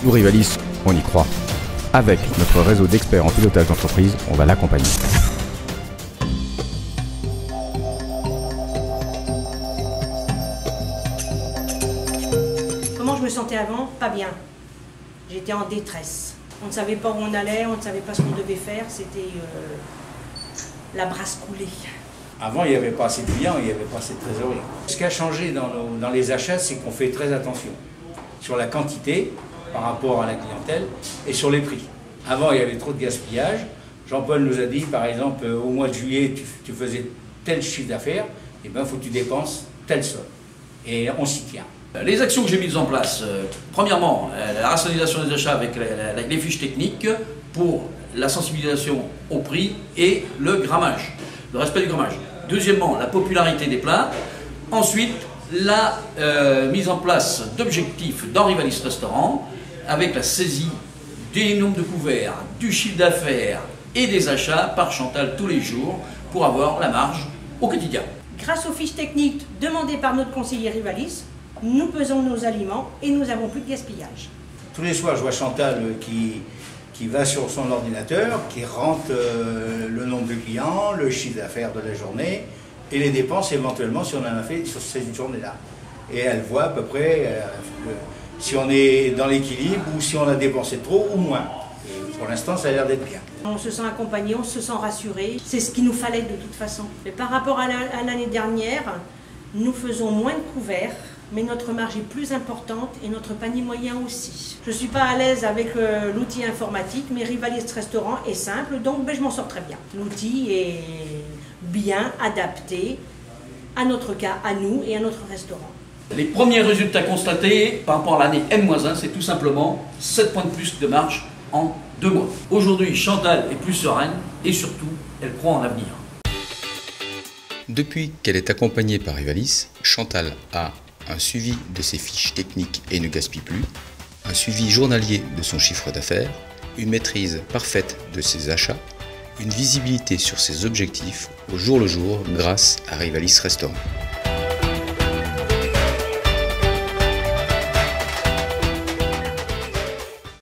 Nous, Rivalis, on y croit. Avec notre réseau d'experts en pilotage d'entreprise, on va l'accompagner. Comment je me sentais avant? Pas bien. J'étais en détresse. On ne savait pas où on allait, on ne savait pas ce qu'on devait faire. C'était la brasse coulée. Avant, il n'y avait pas assez de clients, il n'y avait pas assez de trésorerie. Ce qui a changé dans les achats, c'est qu'on fait très attention sur la quantité par rapport à la clientèle et sur les prix. Avant, il y avait trop de gaspillage. Jean-Paul nous a dit, par exemple, au mois de juillet, tu faisais tel chiffre d'affaires, et bien, il faut que tu dépenses telle somme. Et on s'y tient. Les actions que j'ai mises en place, premièrement, la rationalisation des achats avec les fiches techniques pour la sensibilisation au prix et le grammage, le respect du grammage. Deuxièmement, la popularité des plats. Ensuite, la mise en place d'objectifs dans Rivalis Restaurant avec la saisie des nombres de couverts, du chiffre d'affaires et des achats par Chantal tous les jours pour avoir la marge au quotidien. Grâce aux fiches techniques demandées par notre conseiller Rivalis, nous pesons nos aliments et nous n'avons plus de gaspillage. Tous les soirs, je vois Chantal qui va sur son ordinateur, qui rentre le nombre de clients, le chiffre d'affaires de la journée et les dépenses éventuellement si on en a fait sur cette journée-là. Et elle voit à peu près si on est dans l'équilibre ou si on a dépensé trop ou moins. Et pour l'instant, ça a l'air d'être bien. On se sent accompagné, on se sent rassuré. C'est ce qu'il nous fallait de toute façon. Mais par rapport à l'année dernière, nous faisons moins de couverts, mais notre marge est plus importante et notre panier moyen aussi. Je ne suis pas à l'aise avec l'outil informatique, mais Rivalis Restaurant est simple, donc je m'en sors très bien. L'outil est bien adapté à notre cas, à nous et à notre restaurant. Les premiers résultats constatés par rapport à l'année N-1, c'est tout simplement 7 points de plus de marge en 2 mois. Aujourd'hui, Chantal est plus sereine et surtout, elle croit en l'avenir. Depuis qu'elle est accompagnée par Rivalis, Chantal a un suivi de ses fiches techniques et ne gaspille plus, un suivi journalier de son chiffre d'affaires, une maîtrise parfaite de ses achats, une visibilité sur ses objectifs au jour le jour grâce à Rivalis Restaurant.